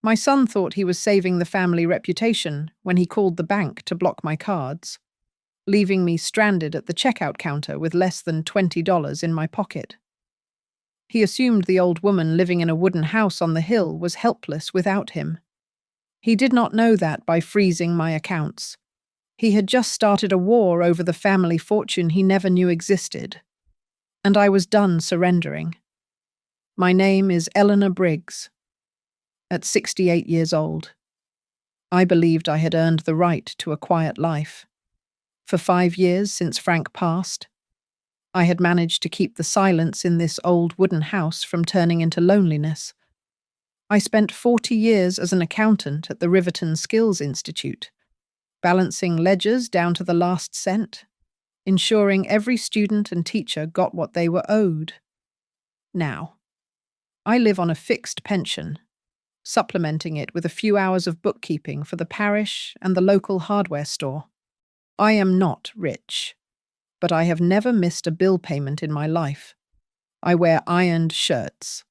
My son thought he was saving the family reputation when he called the bank to block my cards, leaving me stranded at the checkout counter with less than $20 in my pocket. He assumed the old woman living in a wooden house on the hill was helpless without him. He did not know that by freezing my accounts. He had just started a war over the family fortune he never knew existed, and I was done surrendering. My name is Eleanor Briggs. At 68 years old, I believed I had earned the right to a quiet life. For 5 years since Frank passed, I had managed to keep the silence in this old wooden house from turning into loneliness. I spent 40 years as an accountant at the Riverton Skills Institute, balancing ledgers down to the last cent, ensuring every student and teacher got what they were owed. Now, I live on a fixed pension, supplementing it with a few hours of bookkeeping for the parish and the local hardware store. I am not rich, but I have never missed a bill payment in my life. I wear ironed shirts.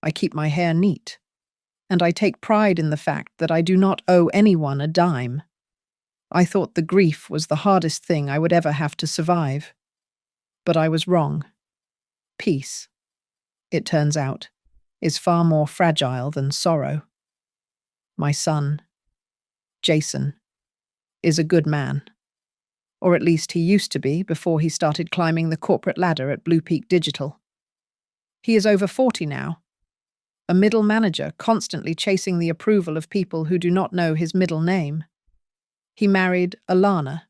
I keep my hair neat. And I take pride in the fact that I do not owe anyone a dime. I thought the grief was the hardest thing I would ever have to survive. But I was wrong. Peace, it turns out, is far more fragile than sorrow. My son, Jason, is a good man. Or at least he used to be before he started climbing the corporate ladder at Blue Peak Digital. He is over 40 now, a middle manager constantly chasing the approval of people who do not know his middle name. He married Alana,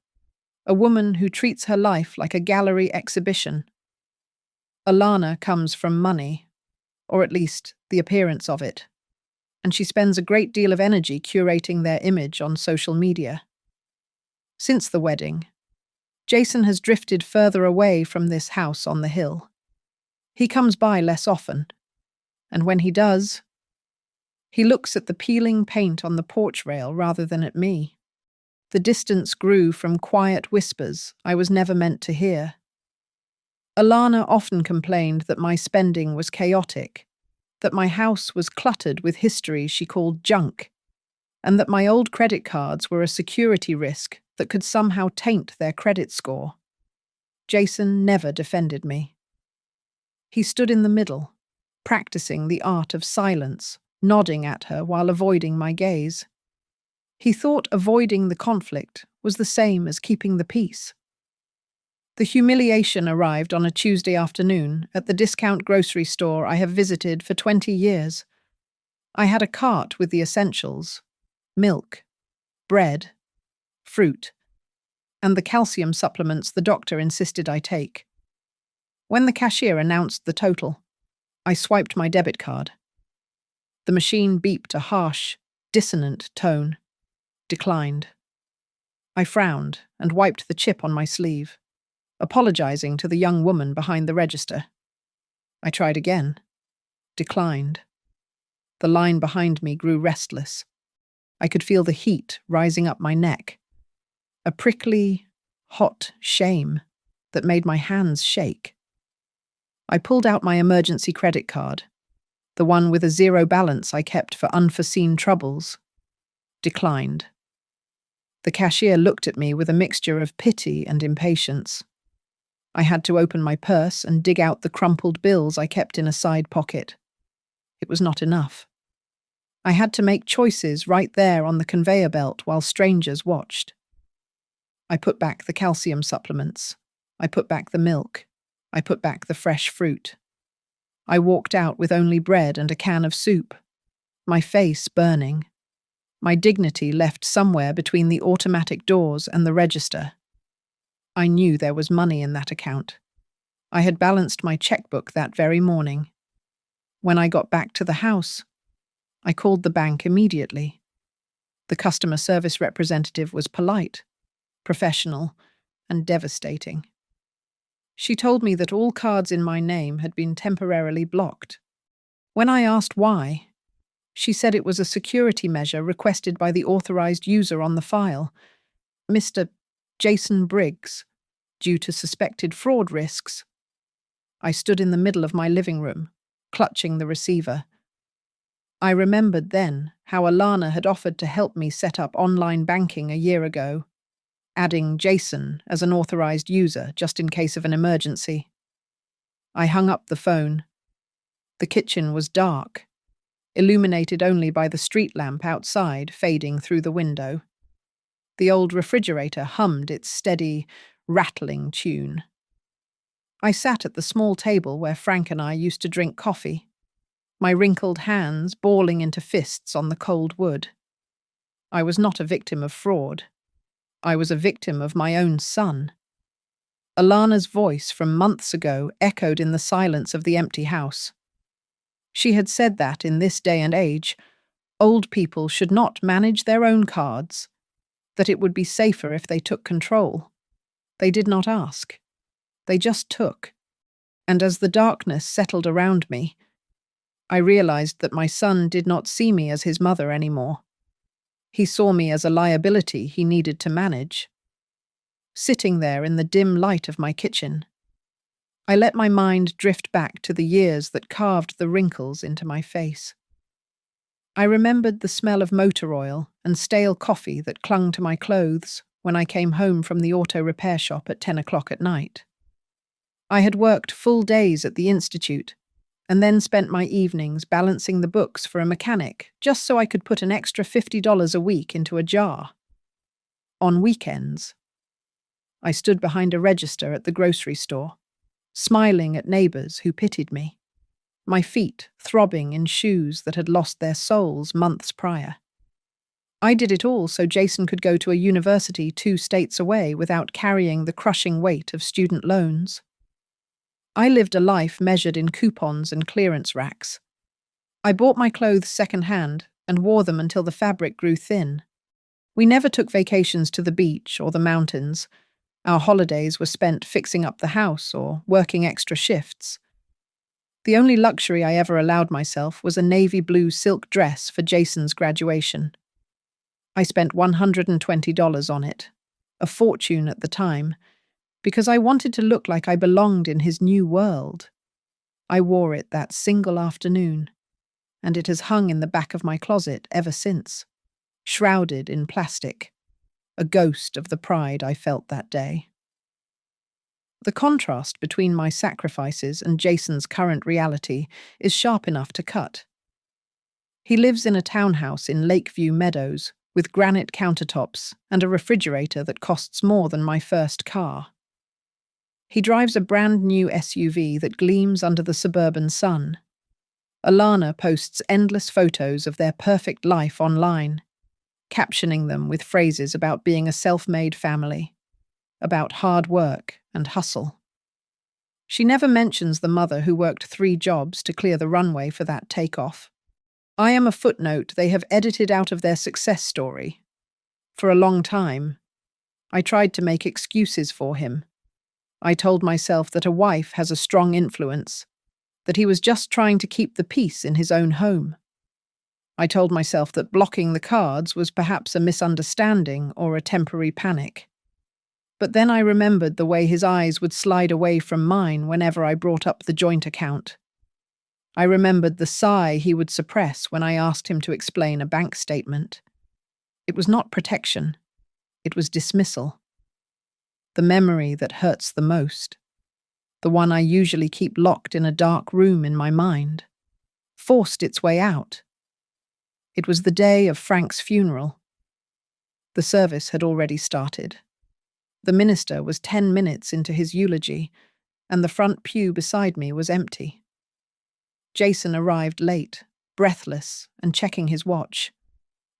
a woman who treats her life like a gallery exhibition. Alana comes from money, or at least the appearance of it, and she spends a great deal of energy curating their image on social media. Since the wedding, Jason has drifted further away from this house on the hill. He comes by less often, and when he does, he looks at the peeling paint on the porch rail rather than at me. The distance grew from quiet whispers I was never meant to hear. Alana often complained that my spending was chaotic, that my house was cluttered with history she called junk, and that my old credit cards were a security risk that could somehow taint their credit score. Jason never defended me. He stood in the middle, practicing the art of silence, nodding at her while avoiding my gaze. He thought avoiding the conflict was the same as keeping the peace. The humiliation arrived on a Tuesday afternoon at the discount grocery store I have visited for 20 years. I had a cart with the essentials: milk, bread, fruit, and the calcium supplements the doctor insisted I take. When the cashier announced the total, I swiped my debit card. The machine beeped a harsh, dissonant tone. Declined. I frowned and wiped the chip on my sleeve, apologizing to the young woman behind the register. I tried again. Declined. The line behind me grew restless. I could feel the heat rising up my neck. A prickly, hot shame that made my hands shake. I pulled out my emergency credit card, the one with a zero balance I kept for unforeseen troubles. Declined. The cashier looked at me with a mixture of pity and impatience. I had to open my purse and dig out the crumpled bills I kept in a side pocket. It was not enough. I had to make choices right there on the conveyor belt while strangers watched. I put back the calcium supplements. I put back the milk. I put back the fresh fruit. I walked out with only bread and a can of soup, my face burning. My dignity left somewhere between the automatic doors and the register. I knew there was money in that account. I had balanced my checkbook that very morning. When I got back to the house, I called the bank immediately. The customer service representative was polite, professional, and devastating. She told me that all cards in my name had been temporarily blocked. When I asked why, she said it was a security measure requested by the authorized user on the file, Mr. Jason Briggs, due to suspected fraud risks. I stood in the middle of my living room, clutching the receiver. I remembered then how Alana had offered to help me set up online banking a year ago, adding Jason as an authorized user just in case of an emergency. I hung up the phone. The kitchen was dark, illuminated only by the street lamp outside fading through the window. The old refrigerator hummed its steady, rattling tune. I sat at the small table where Frank and I used to drink coffee, my wrinkled hands balling into fists on the cold wood. I was not a victim of fraud. I was a victim of my own son. Alana's voice from months ago echoed in the silence of the empty house. She had said that in this day and age, old people should not manage their own cards, that it would be safer if they took control. They did not ask. They just took. And as the darkness settled around me, I realized that my son did not see me as his mother anymore. He saw me as a liability he needed to manage. Sitting there in the dim light of my kitchen, I let my mind drift back to the years that carved the wrinkles into my face. I remembered the smell of motor oil and stale coffee that clung to my clothes when I came home from the auto repair shop at 10 o'clock at night. I had worked full days at the institute and then spent my evenings balancing the books for a mechanic just so I could put an extra $50 a week into a jar. On weekends, I stood behind a register at the grocery store, smiling at neighbors who pitied me, my feet throbbing in shoes that had lost their soles months prior. I did it all so Jason could go to a university 2 states away without carrying the crushing weight of student loans. I lived a life measured in coupons and clearance racks. I bought my clothes second-hand and wore them until the fabric grew thin. We never took vacations to the beach or the mountains. Our holidays were spent fixing up the house or working extra shifts. The only luxury I ever allowed myself was a navy blue silk dress for Jason's graduation. I spent $120 on it, a fortune at the time, because I wanted to look like I belonged in his new world. I wore it that single afternoon, and it has hung in the back of my closet ever since, shrouded in plastic, a ghost of the pride I felt that day. The contrast between my sacrifices and Jason's current reality is sharp enough to cut. He lives in a townhouse in Lakeview Meadows with granite countertops and a refrigerator that costs more than my first car. He drives a brand new SUV that gleams under the suburban sun. Alana posts endless photos of their perfect life online, captioning them with phrases about being a self-made family, about hard work and hustle. She never mentions the mother who worked 3 jobs to clear the runway for that takeoff. I am a footnote they have edited out of their success story. For a long time, I tried to make excuses for him. I told myself that a wife has a strong influence, that he was just trying to keep the peace in his own home. I told myself that blocking the cards was perhaps a misunderstanding or a temporary panic. But then I remembered the way his eyes would slide away from mine whenever I brought up the joint account. I remembered the sigh he would suppress when I asked him to explain a bank statement. It was not protection. It was dismissal. The memory that hurts the most, the one I usually keep locked in a dark room in my mind, forced its way out. It was the day of Frank's funeral. The service had already started. The minister was 10 minutes into his eulogy, and the front pew beside me was empty. Jason arrived late, breathless, and checking his watch,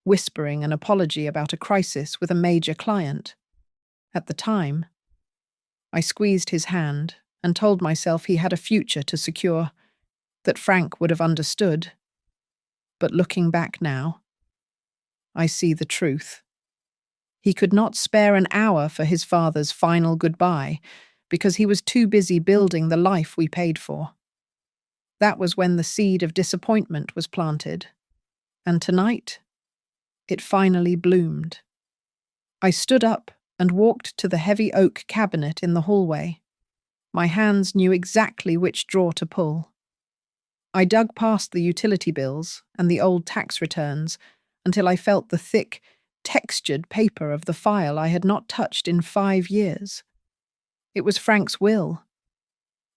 whispering an apology about a crisis with a major client. At the time, I squeezed his hand and told myself he had a future to secure, that Frank would have understood. But looking back now, I see the truth. He could not spare an hour for his father's final goodbye because he was too busy building the life we paid for. That was when the seed of disappointment was planted, and tonight, it finally bloomed. I stood up and walked to the heavy oak cabinet in the hallway. My hands knew exactly which drawer to pull. I dug past the utility bills and the old tax returns until I felt the thick, textured paper of the file I had not touched in 5 years. It was Frank's will.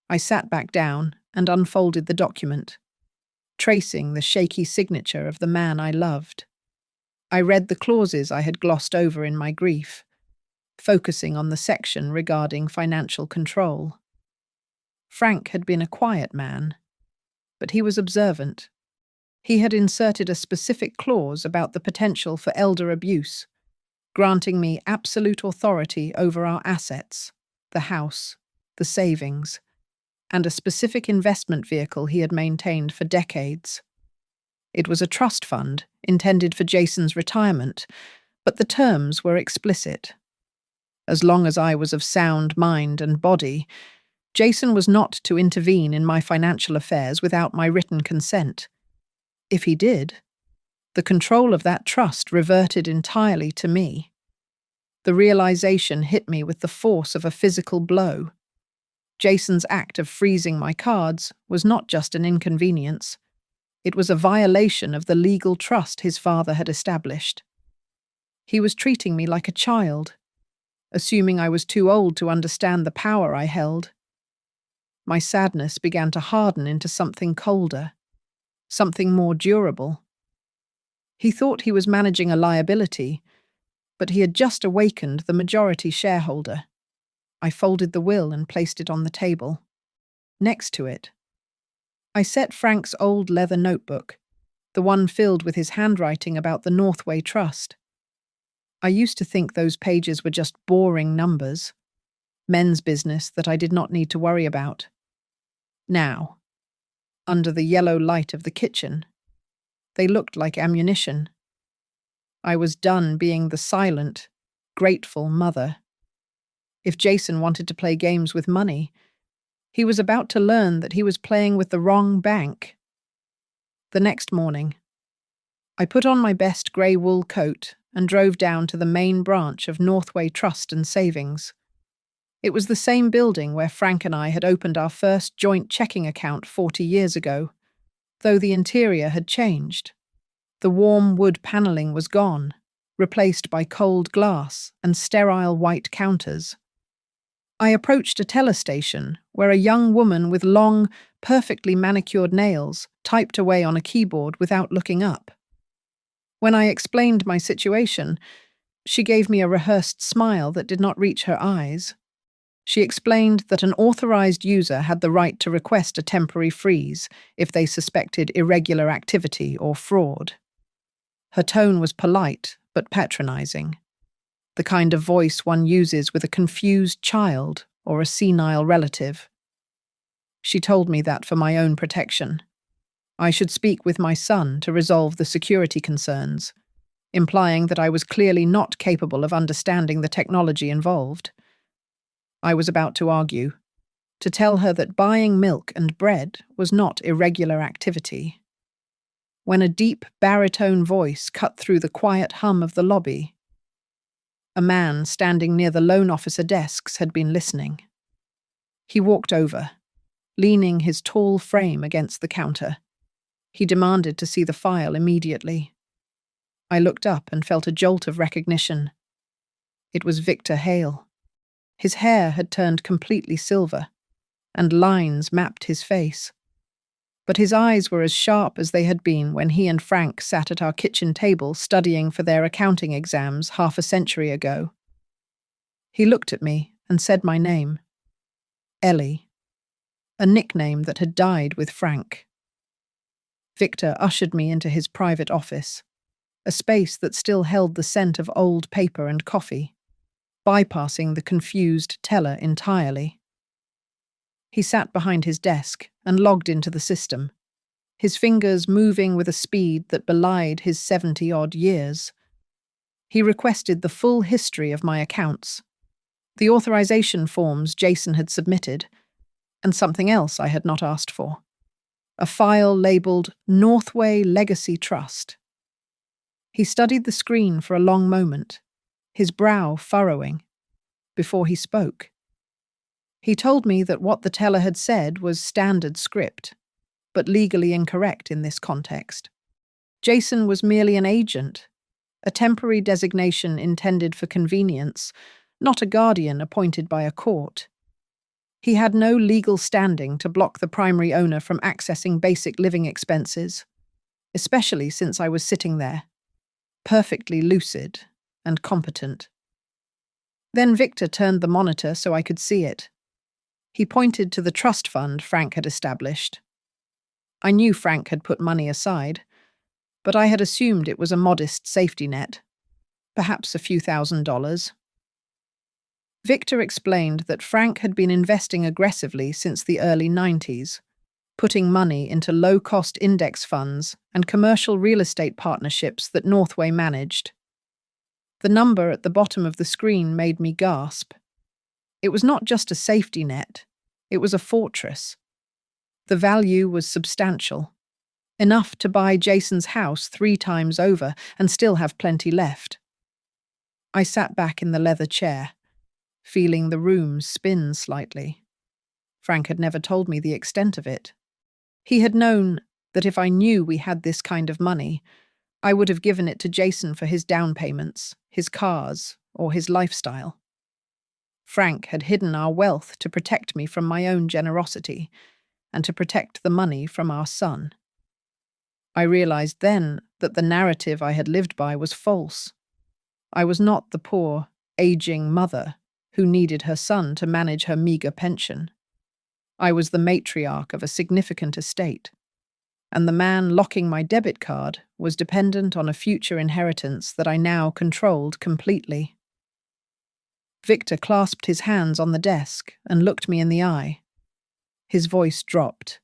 I sat back down and unfolded the document, tracing the shaky signature of the man I loved. I read the clauses I had glossed over in my grief, focusing on the section regarding financial control. Frank had been a quiet man, but he was observant. He had inserted a specific clause about the potential for elder abuse, granting me absolute authority over our assets, the house, the savings, and a specific investment vehicle he had maintained for decades. It was a trust fund intended for Jason's retirement, but the terms were explicit. As long as I was of sound mind and body, Jason was not to intervene in my financial affairs without my written consent. If he did, the control of that trust reverted entirely to me. The realization hit me with the force of a physical blow. Jason's act of freezing my cards was not just an inconvenience. It was a violation of the legal trust his father had established. He was treating me like a child, assuming I was too old to understand the power I held. My sadness began to harden into something colder, something more durable. He thought he was managing a liability, but he had just awakened the majority shareholder. I folded the will and placed it on the table. Next to it, I set Frank's old leather notebook, the one filled with his handwriting about the Northway Trust. I used to think those pages were just boring numbers, men's business that I did not need to worry about. Now, under the yellow light of the kitchen, they looked like ammunition. I was done being the silent, grateful mother. If Jason wanted to play games with money, he was about to learn that he was playing with the wrong bank. The next morning, I put on my best grey wool coat and drove down to the main branch of Northway Trust and Savings. It was the same building where Frank and I had opened our first joint checking account 40 years ago, though the interior had changed. The warm wood panelling was gone, replaced by cold glass and sterile white counters. I approached a teller station where a young woman with long, perfectly manicured nails typed away on a keyboard without looking up. When I explained my situation, she gave me a rehearsed smile that did not reach her eyes. She explained that an authorized user had the right to request a temporary freeze if they suspected irregular activity or fraud. Her tone was polite but patronizing, the kind of voice one uses with a confused child or a senile relative. She told me that for my own protection, I should speak with my son to resolve the security concerns, implying that I was clearly not capable of understanding the technology involved. I was about to argue, to tell her that buying milk and bread was not irregular activity, when a deep baritone voice cut through the quiet hum of the lobby. A man standing near the loan officer desks had been listening. He walked over, leaning his tall frame against the counter. He demanded to see the file immediately. I looked up and felt a jolt of recognition. It was Victor Hale. His hair had turned completely silver, and lines mapped his face. But his eyes were as sharp as they had been when he and Frank sat at our kitchen table studying for their accounting exams half a century ago. He looked at me and said my name. Ellie, a nickname that had died with Frank. Victor ushered me into his private office, a space that still held the scent of old paper and coffee, bypassing the confused teller entirely. He sat behind his desk and logged into the system, his fingers moving with a speed that belied his 70-odd years. He requested the full history of my accounts, the authorization forms Jason had submitted, and something else I had not asked for. A file labeled Northway Legacy Trust. He studied the screen for a long moment, his brow furrowing, before he spoke. He told me that what the teller had said was standard script, but legally incorrect in this context. Jason was merely an agent, a temporary designation intended for convenience, not a guardian appointed by a court. He had no legal standing to block the primary owner from accessing basic living expenses, especially since I was sitting there, perfectly lucid and competent. Then Victor turned the monitor so I could see it. He pointed to the trust fund Frank had established. I knew Frank had put money aside, but I had assumed it was a modest safety net, perhaps a few $1,000s. Victor explained that Frank had been investing aggressively since the early 90s, putting money into low-cost index funds and commercial real estate partnerships that Northway managed. The number at the bottom of the screen made me gasp. It was not just a safety net, it was a fortress. The value was substantial, enough to buy Jason's house 3 times over and still have plenty left. I sat back in the leather chair, feeling the room spin slightly. Frank had never told me the extent of it. He had known that if I knew we had this kind of money, I would have given it to Jason for his down payments, his cars, or his lifestyle. Frank had hidden our wealth to protect me from my own generosity and to protect the money from our son. I realized then that the narrative I had lived by was false. I was not the poor, aging mother who needed her son to manage her meager pension. I was the matriarch of a significant estate, and the man locking my debit card was dependent on a future inheritance that I now controlled completely. Victor clasped his hands on the desk and looked me in the eye. His voice dropped,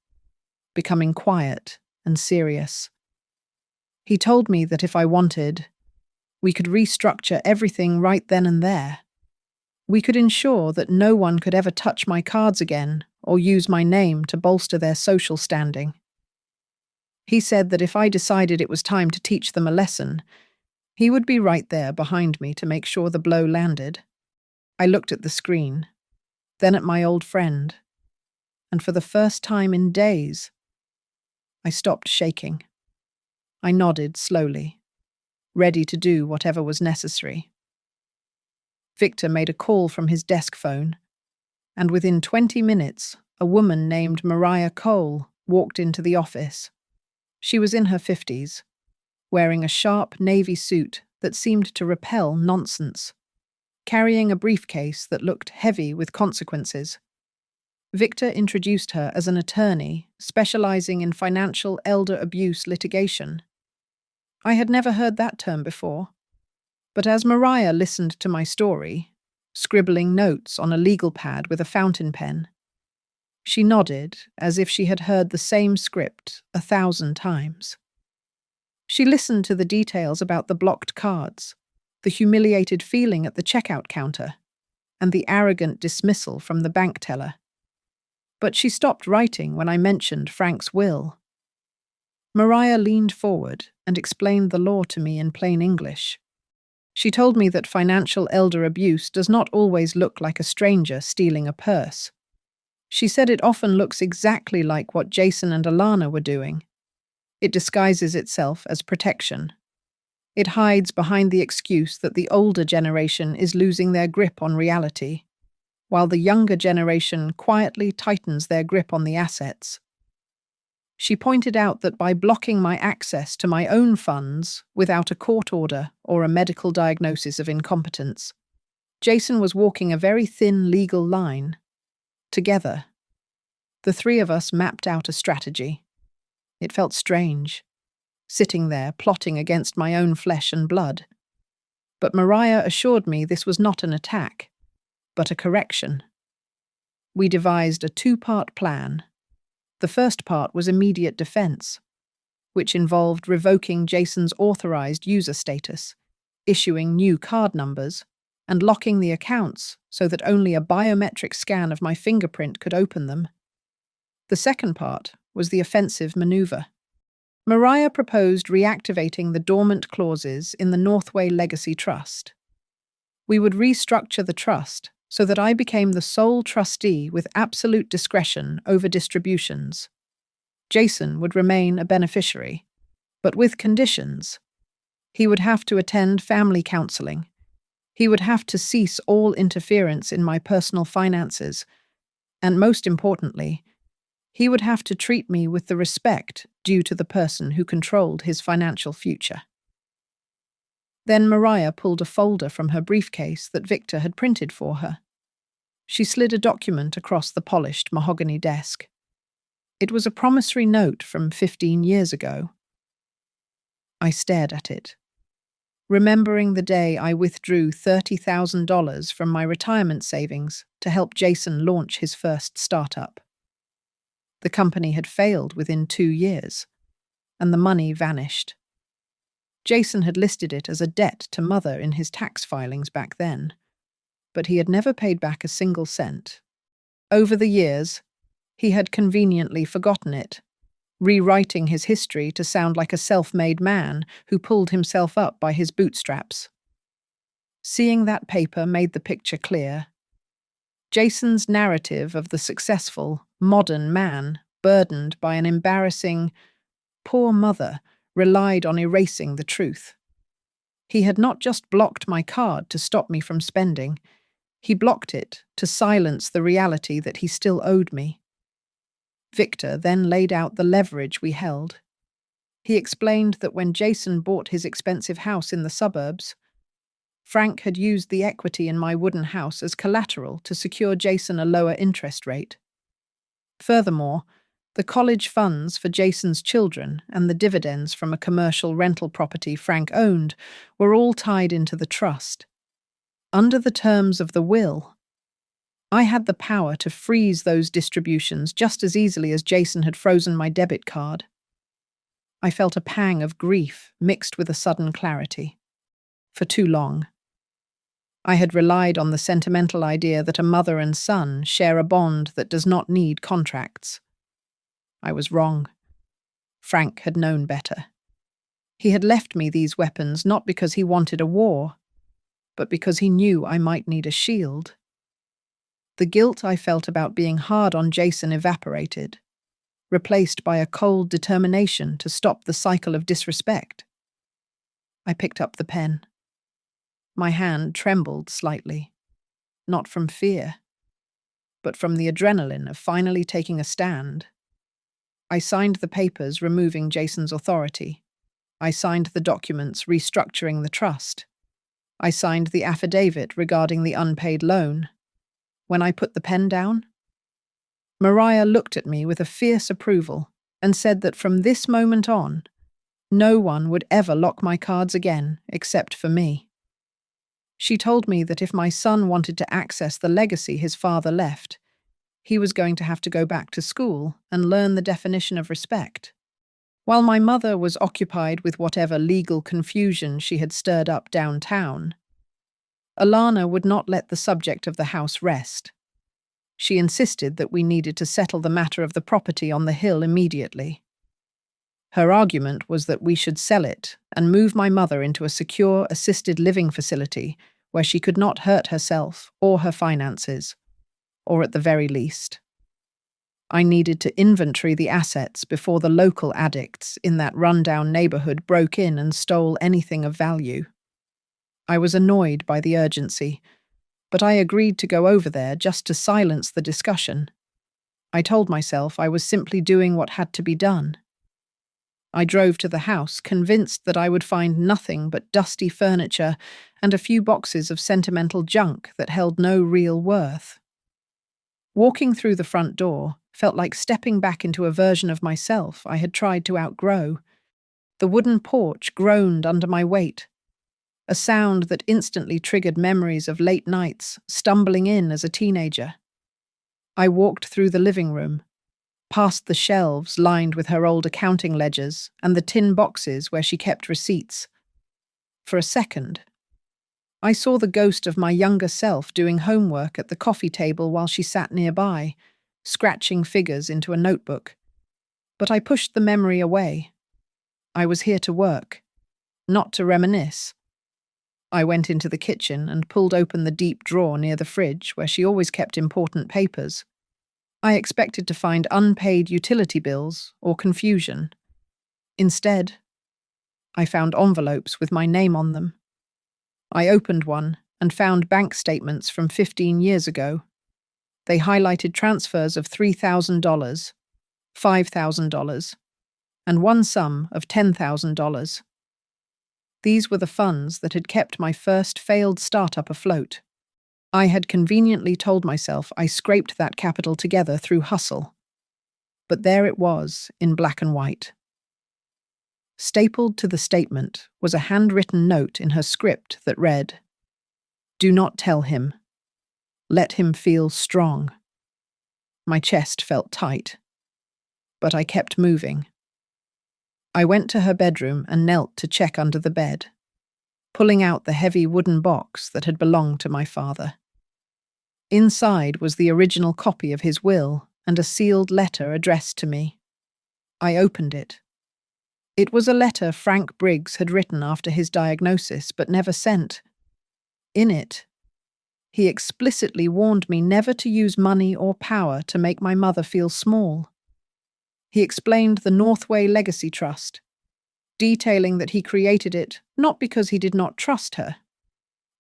becoming quiet and serious. He told me that if I wanted, we could restructure everything right then and there. We could ensure that no one could ever touch my cards again or use my name to bolster their social standing. He said that if I decided it was time to teach them a lesson, he would be right there behind me to make sure the blow landed. I looked at the screen, then at my old friend, and for the first time in days, I stopped shaking. I nodded slowly, ready to do whatever was necessary. Victor made a call from his desk phone, and within 20 minutes, a woman named Mariah Cole walked into the office. She was in her 50s, wearing a sharp navy suit that seemed to repel nonsense, carrying a briefcase that looked heavy with consequences. Victor introduced her as an attorney specializing in financial elder abuse litigation. I had never heard that term before, but as Mariah listened to my story, scribbling notes on a legal pad with a fountain pen, she nodded as if she had heard the same script 1,000 times. She listened to the details about the blocked cards, the humiliated feeling at the checkout counter, and the arrogant dismissal from the bank teller. But she stopped writing when I mentioned Frank's will. Mariah leaned forward and explained the law to me in plain English. She told me that financial elder abuse does not always look like a stranger stealing a purse. She said it often looks exactly like what Jason and Alana were doing. It disguises itself as protection. It hides behind the excuse that the older generation is losing their grip on reality, while the younger generation quietly tightens their grip on the assets. She pointed out that by blocking my access to my own funds without a court order or a medical diagnosis of incompetence, Jason was walking a very thin legal line. Together, the 3 of us mapped out a strategy. It felt strange, sitting there plotting against my own flesh and blood. But Mariah assured me this was not an attack, but a correction. We devised a 2-part plan. The first part was immediate defense, which involved revoking Jason's authorized user status, issuing new card numbers, and locking the accounts so that only a biometric scan of my fingerprint could open them. The second part was the offensive maneuver. Mariah proposed reactivating the dormant clauses in the Northway Legacy Trust. We would restructure the trust so that I became the sole trustee with absolute discretion over distributions. Jason would remain a beneficiary, but with conditions. He would have to attend family counseling. He would have to cease all interference in my personal finances, and most importantly, he would have to treat me with the respect due to the person who controlled his financial future. Then Mariah pulled a folder from her briefcase that Victor had printed for her. She slid a document across the polished mahogany desk. It was a promissory note from 15 years ago. I stared at it, remembering the day I withdrew $30,000 from my retirement savings to help Jason launch his first startup. The company had failed within 2 years, and the money vanished. Jason had listed it as a debt to Mother in his tax filings back then, but he had never paid back a single cent. Over the years, he had conveniently forgotten it, rewriting his history to sound like a self-made man who pulled himself up by his bootstraps. Seeing that paper made the picture clear. Jason's narrative of the successful, modern man, burdened by an embarrassing, poor mother, relied on erasing the truth. He had not just blocked my card to stop me from spending, he blocked it to silence the reality that he still owed me. Victor then laid out the leverage we held. He explained that when Jason bought his expensive house in the suburbs, Frank had used the equity in my wooden house as collateral to secure Jason a lower interest rate. Furthermore, the college funds for Jason's children and the dividends from a commercial rental property Frank owned were all tied into the trust. Under the terms of the will, I had the power to freeze those distributions just as easily as Jason had frozen my debit card. I felt a pang of grief mixed with a sudden clarity. For too long, I had relied on the sentimental idea that a mother and son share a bond that does not need contracts. I was wrong. Frank had known better. He had left me these weapons not because he wanted a war, but because he knew I might need a shield. The guilt I felt about being hard on Jason evaporated, replaced by a cold determination to stop the cycle of disrespect. I picked up the pen. My hand trembled slightly, not from fear, but from the adrenaline of finally taking a stand. I signed the papers removing Jason's authority. I signed the documents restructuring the trust. I signed the affidavit regarding the unpaid loan. When I put the pen down, Mariah looked at me with a fierce approval and said that from this moment on, no one would ever lock my cards again except for me. She told me that if my son wanted to access the legacy his father left, he was going to have to go back to school and learn the definition of respect. While my mother was occupied with whatever legal confusion she had stirred up downtown, Alana would not let the subject of the house rest. She insisted that we needed to settle the matter of the property on the hill immediately. Her argument was that we should sell it and move my mother into a secure assisted living facility where she could not hurt herself or her finances, or at the very least. I needed to inventory the assets before the local addicts in that rundown neighborhood broke in and stole anything of value. I was annoyed by the urgency, but I agreed to go over there just to silence the discussion. I told myself I was simply doing what had to be done. I drove to the house, convinced that I would find nothing but dusty furniture and a few boxes of sentimental junk that held no real worth. Walking through the front door felt like stepping back into a version of myself I had tried to outgrow. The wooden porch groaned under my weight, a sound that instantly triggered memories of late nights stumbling in as a teenager. I walked through the living room, past the shelves lined with her old accounting ledgers and the tin boxes where she kept receipts. For a second, I saw the ghost of my younger self doing homework at the coffee table while she sat nearby, scratching figures into a notebook. But I pushed the memory away. I was here to work, not to reminisce. I went into the kitchen and pulled open the deep drawer near the fridge where she always kept important papers. I expected to find unpaid utility bills or confusion. Instead, I found envelopes with my name on them. I opened one and found bank statements from 15 years ago. They highlighted transfers of $3,000, $5,000, and one sum of $10,000. These were the funds that had kept my first failed startup afloat. I had conveniently told myself I scraped that capital together through hustle. But there it was, in black and white. Stapled to the statement was a handwritten note in her script that read, "Do not tell him. Let him feel strong." My chest felt tight, but I kept moving. I went to her bedroom and knelt to check under the bed, pulling out the heavy wooden box that had belonged to my father. Inside was the original copy of his will and a sealed letter addressed to me. I opened it. It was a letter Frank Briggs had written after his diagnosis but never sent. In it, he explicitly warned me never to use money or power to make my mother feel small. He explained the Northway Legacy Trust, detailing that he created it not because he did not trust her,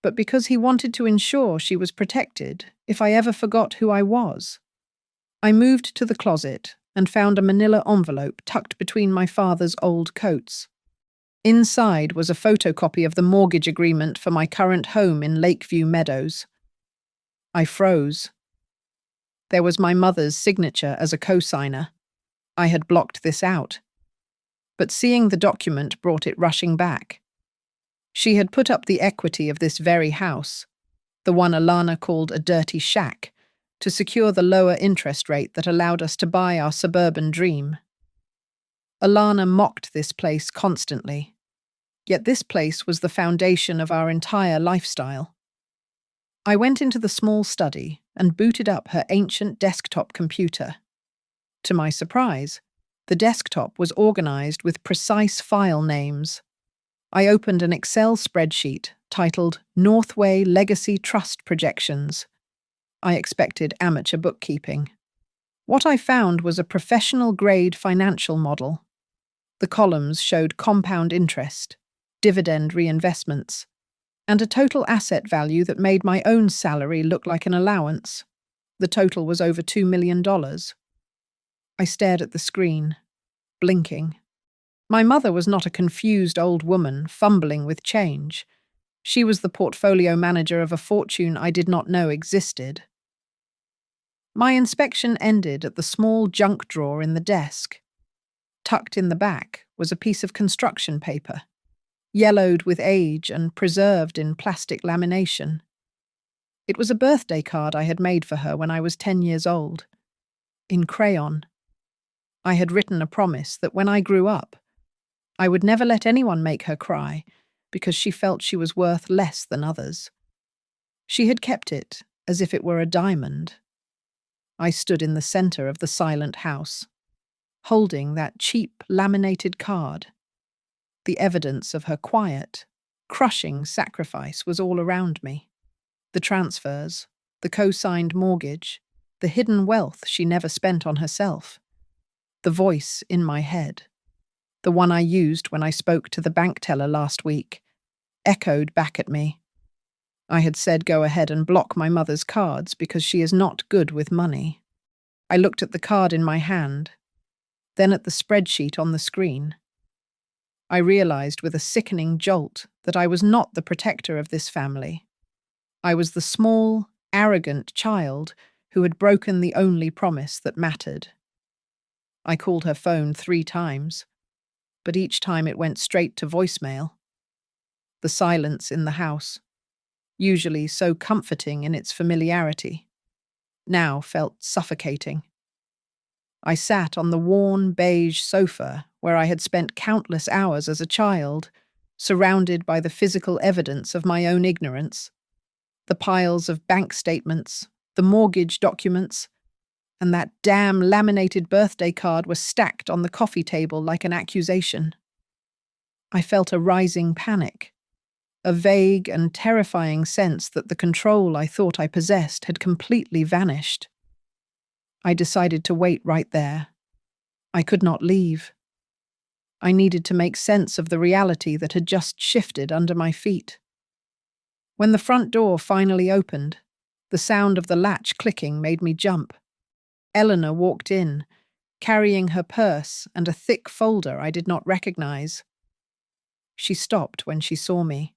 but because he wanted to ensure she was protected if I ever forgot who I was. I moved to the closet and found a manila envelope tucked between my father's old coats. Inside was a photocopy of the mortgage agreement for my current home in Lakeview Meadows. I froze. There was my mother's signature as a co-signer. I had blocked this out. But seeing the document brought it rushing back. She had put up the equity of this very house, the one Alana called a dirty shack, to secure the lower interest rate that allowed us to buy our suburban dream. Alana mocked this place constantly, yet this place was the foundation of our entire lifestyle. I went into the small study and booted up her ancient desktop computer. To my surprise, the desktop was organized with precise file names. I opened an Excel spreadsheet titled Northway Legacy Trust Projections. I expected amateur bookkeeping. What I found was a professional-grade financial model. The columns showed compound interest, dividend reinvestments, and a total asset value that made my own salary look like an allowance. The total was over $2 million. I stared at the screen, blinking. My mother was not a confused old woman fumbling with change. She was the portfolio manager of a fortune I did not know existed. My inspection ended at the small junk drawer in the desk. Tucked in the back was a piece of construction paper, yellowed with age and preserved in plastic lamination. It was a birthday card I had made for her when I was 10 years old. In crayon, I had written a promise that when I grew up, I would never let anyone make her cry because she felt she was worth less than others. She had kept it as if it were a diamond. I stood in the center of the silent house, holding that cheap laminated card. The evidence of her quiet, crushing sacrifice was all around me. The transfers, the co-signed mortgage, the hidden wealth she never spent on herself. The voice in my head, the one I used when I spoke to the bank teller last week, echoed back at me. I had said go ahead and block my mother's cards because she is not good with money. I looked at the card in my hand, then at the spreadsheet on the screen. I realized with a sickening jolt that I was not the protector of this family. I was the small, arrogant child who had broken the only promise that mattered. I called her phone 3 times, but each time it went straight to voicemail. The silence in the house, usually so comforting in its familiarity, now felt suffocating. I sat on the worn beige sofa where I had spent countless hours as a child, surrounded by the physical evidence of my own ignorance, the piles of bank statements, the mortgage documents, and that damn laminated birthday card were stacked on the coffee table like an accusation. I felt a rising panic, a vague and terrifying sense that the control I thought I possessed had completely vanished. I decided to wait right there. I could not leave. I needed to make sense of the reality that had just shifted under my feet. When the front door finally opened, the sound of the latch clicking made me jump. Eleanor walked in, carrying her purse and a thick folder I did not recognize. She stopped when she saw me.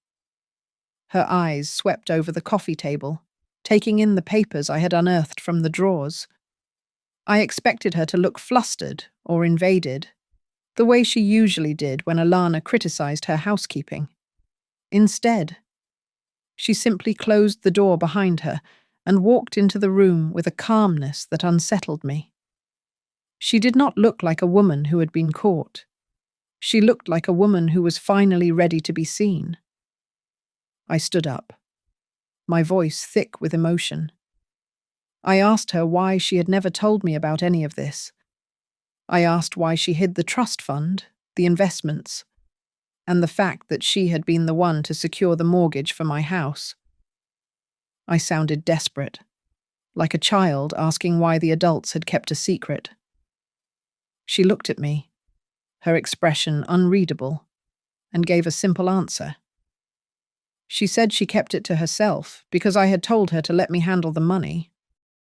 Her eyes swept over the coffee table, taking in the papers I had unearthed from the drawers. I expected her to look flustered or invaded, the way she usually did when Alana criticized her housekeeping. Instead, she simply closed the door behind her and walked into the room with a calmness that unsettled me. She did not look like a woman who had been caught. She looked like a woman who was finally ready to be seen. I stood up, my voice thick with emotion. I asked her why she had never told me about any of this. I asked why she hid the trust fund, the investments, and the fact that she had been the one to secure the mortgage for my house. I sounded desperate, like a child asking why the adults had kept a secret. She looked at me, her expression unreadable, and gave a simple answer. She said she kept it to herself because I had told her to let me handle the money.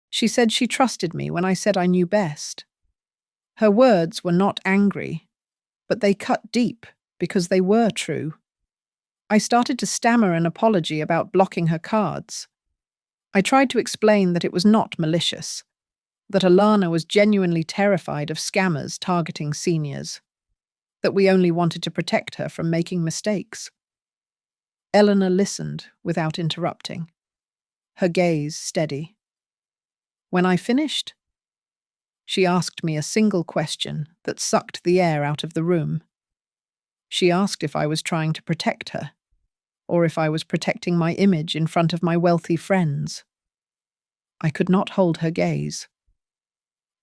She said she trusted me when I said I knew best. Her words were not angry, but they cut deep because they were true. I started to stammer an apology about blocking her cards. I tried to explain that it was not malicious, that Alana was genuinely terrified of scammers targeting seniors, that we only wanted to protect her from making mistakes. Eleanor listened without interrupting, her gaze steady. When I finished, she asked me a single question that sucked the air out of the room. She asked if I was trying to protect her, or if I was protecting my image in front of my wealthy friends. I could not hold her gaze.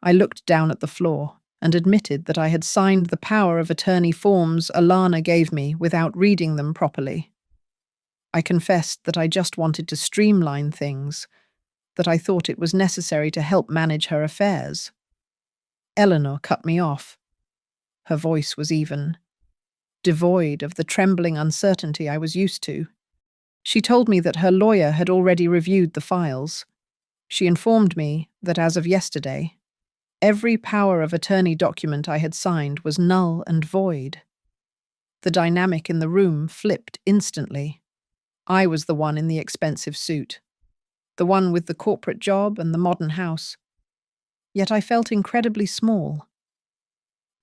I looked down at the floor and admitted that I had signed the power of attorney forms Alana gave me without reading them properly. I confessed that I just wanted to streamline things, that I thought it was necessary to help manage her affairs. Eleanor cut me off. Her voice was even, devoid of the trembling uncertainty I was used to. She told me that her lawyer had already reviewed the files. She informed me that as of yesterday, every power of attorney document I had signed was null and void. The dynamic in the room flipped instantly. I was the one in the expensive suit, the one with the corporate job and the modern house. Yet I felt incredibly small.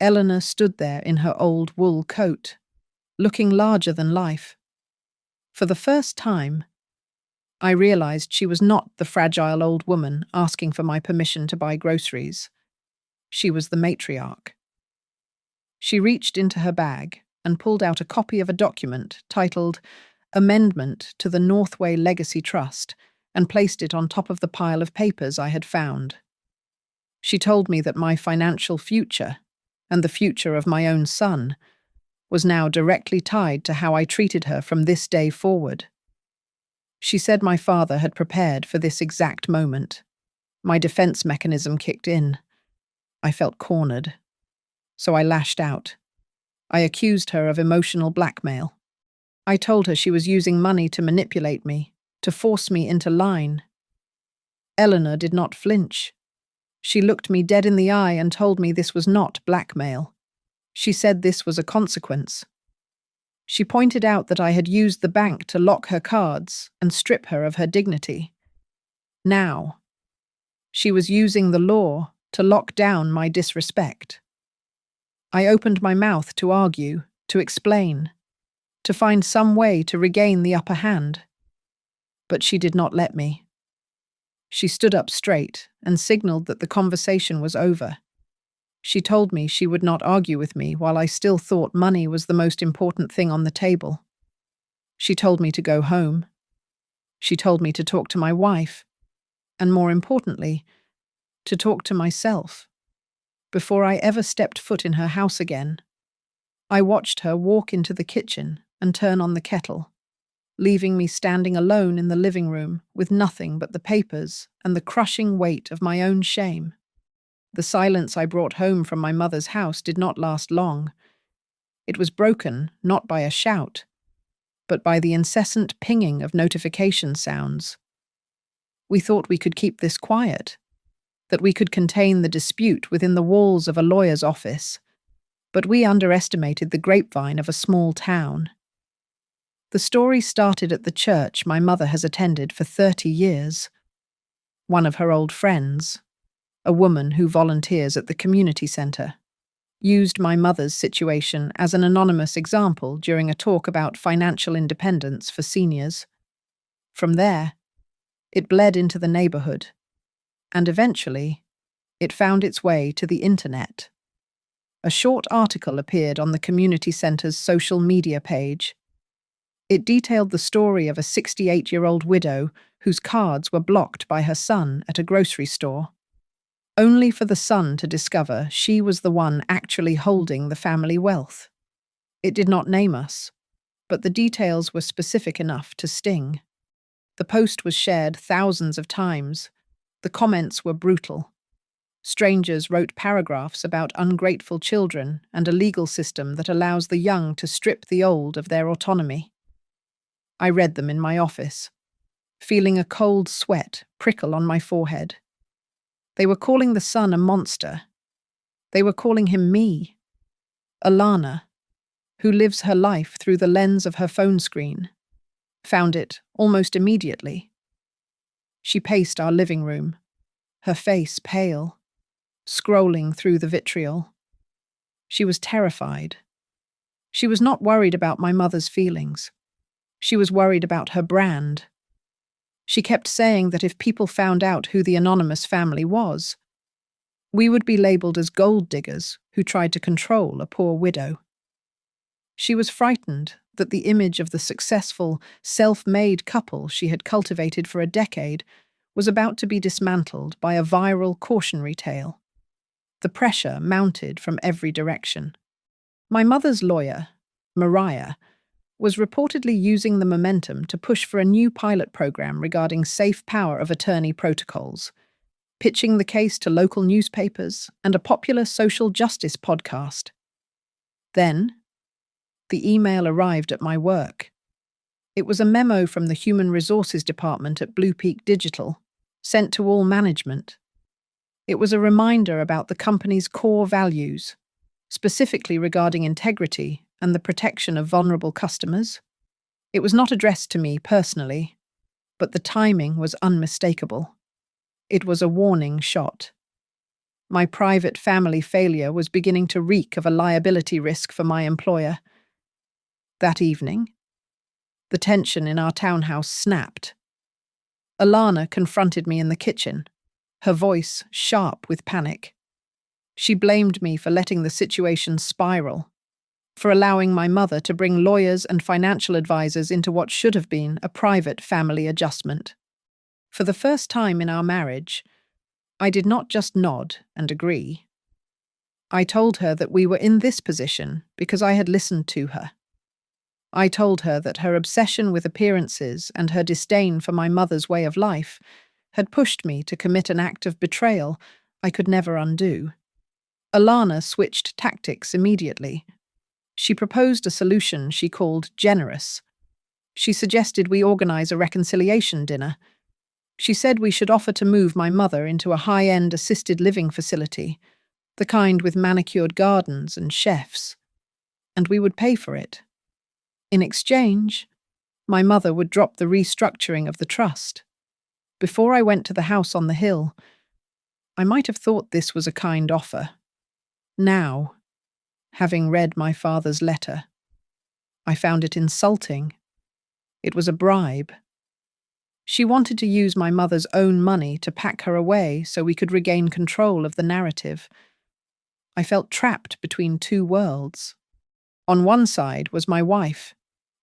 Eleanor stood there in her old wool coat, looking larger than life. For the first time, I realized she was not the fragile old woman asking for my permission to buy groceries. She was the matriarch. She reached into her bag and pulled out a copy of a document titled Amendment to the Northway Legacy Trust and placed it on top of the pile of papers I had found. She told me that my financial future, and the future of my own son, was now directly tied to how I treated her from this day forward. She said my father had prepared for this exact moment. My defense mechanism kicked in. I felt cornered, so I lashed out. I accused her of emotional blackmail. I told her she was using money to manipulate me, to force me into line. Eleanor did not flinch. She looked me dead in the eye and told me this was not blackmail. She said this was a consequence. She pointed out that I had used the bank to lock her cards and strip her of her dignity. Now, she was using the law to lock down my disrespect. I opened my mouth to argue, to explain, to find some way to regain the upper hand. But she did not let me. She stood up straight and signaled that the conversation was over. She told me she would not argue with me while I still thought money was the most important thing on the table. She told me to go home. She told me to talk to my wife, and more importantly, to talk to myself, before I ever stepped foot in her house again. I watched her walk into the kitchen and turn on the kettle, leaving me standing alone in the living room with nothing but the papers and the crushing weight of my own shame. The silence I brought home from my mother's house did not last long. It was broken not by a shout, but by the incessant pinging of notification sounds. We thought we could keep this quiet, that we could contain the dispute within the walls of a lawyer's office, but we underestimated the grapevine of a small town. The story started at the church my mother has attended for 30 years. One of her old friends, a woman who volunteers at the community centre, used my mother's situation as an anonymous example during a talk about financial independence for seniors. From there, it bled into the neighbourhood, and eventually, it found its way to the internet. A short article appeared on the community centre's social media page. It detailed the story of a 68-year-old widow whose cards were blocked by her son at a grocery store, only for the son to discover she was the one actually holding the family wealth. It did not name us, but the details were specific enough to sting. The post was shared thousands of times. The comments were brutal. Strangers wrote paragraphs about ungrateful children and a legal system that allows the young to strip the old of their autonomy. I read them in my office, feeling a cold sweat prickle on my forehead. They were calling the son a monster. They were calling him me, Alana, who lives her life through the lens of her phone screen. Found it almost immediately. She paced our living room, her face pale, scrolling through the vitriol. She was terrified. She was not worried about my mother's feelings. She was worried about her brand. She kept saying that if people found out who the anonymous family was, we would be labelled as gold diggers who tried to control a poor widow. She was frightened that the image of the successful, self-made couple she had cultivated for a decade was about to be dismantled by a viral cautionary tale. The pressure mounted from every direction. My mother's lawyer, Mariah, was reportedly using the momentum to push for a new pilot program regarding safe power of attorney protocols, pitching the case to local newspapers and a popular social justice podcast. Then, the email arrived at my work. It was a memo from the Human Resources Department at Blue Peak Digital, sent to all management. It was a reminder about the company's core values, specifically regarding integrity and the protection of vulnerable customers. It was not addressed to me personally, but the timing was unmistakable. It was a warning shot. My private family failure was beginning to reek of a liability risk for my employer. That evening, the tension in our townhouse snapped. Alana confronted me in the kitchen, her voice sharp with panic. She blamed me for letting the situation spiral, for allowing my mother to bring lawyers and financial advisors into what should have been a private family adjustment. For the first time in our marriage, I did not just nod and agree. I told her that we were in this position because I had listened to her. I told her that her obsession with appearances and her disdain for my mother's way of life had pushed me to commit an act of betrayal I could never undo. Alana switched tactics immediately. She proposed a solution she called generous. She suggested we organize a reconciliation dinner. She said we should offer to move my mother into a high-end assisted living facility, the kind with manicured gardens and chefs, and we would pay for it. In exchange, my mother would drop the restructuring of the trust. Before I went to the house on the hill, I might have thought this was a kind offer. Now, having read my father's letter, I found it insulting. It was a bribe. She wanted to use my mother's own money to pack her away so we could regain control of the narrative. I felt trapped between two worlds. On one side was my wife,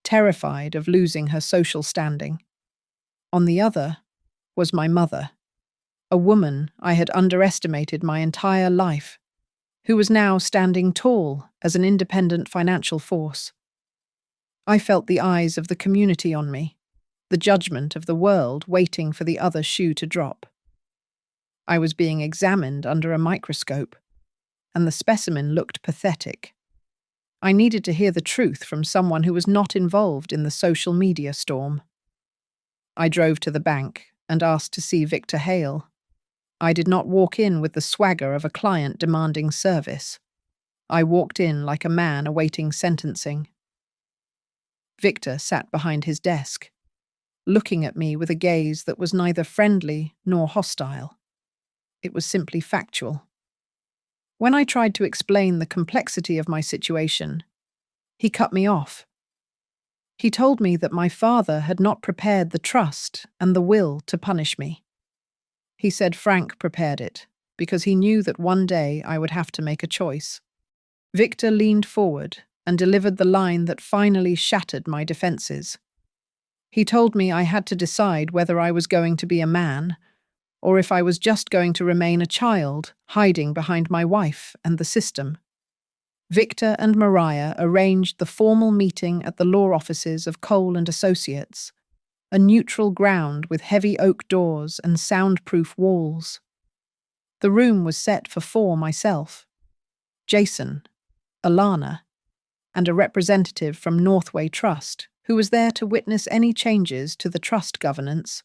terrified of losing her social standing. On the other was my mother, a woman I had underestimated my entire life, who was now standing tall as an independent financial force. I felt the eyes of the community on me, the judgment of the world waiting for the other shoe to drop. I was being examined under a microscope, and the specimen looked pathetic. I needed to hear the truth from someone who was not involved in the social media storm. I drove to the bank and asked to see Victor Hale. I did not walk in with the swagger of a client demanding service. I walked in like a man awaiting sentencing. Victor sat behind his desk, looking at me with a gaze that was neither friendly nor hostile. It was simply factual. When I tried to explain the complexity of my situation, he cut me off. He told me that my father had not prepared the trust and the will to punish me. He said Frank prepared it, because he knew that one day I would have to make a choice. Victor leaned forward and delivered the line that finally shattered my defenses. He told me I had to decide whether I was going to be a man, or if I was just going to remain a child, hiding behind my wife and the system. Victor and Mariah arranged the formal meeting at the law offices of Cole and Associates, a neutral ground with heavy oak doors and soundproof walls. The room was set for 4 myself, Jason, Alana, and a representative from Northway Trust, who was there to witness any changes to the trust governance.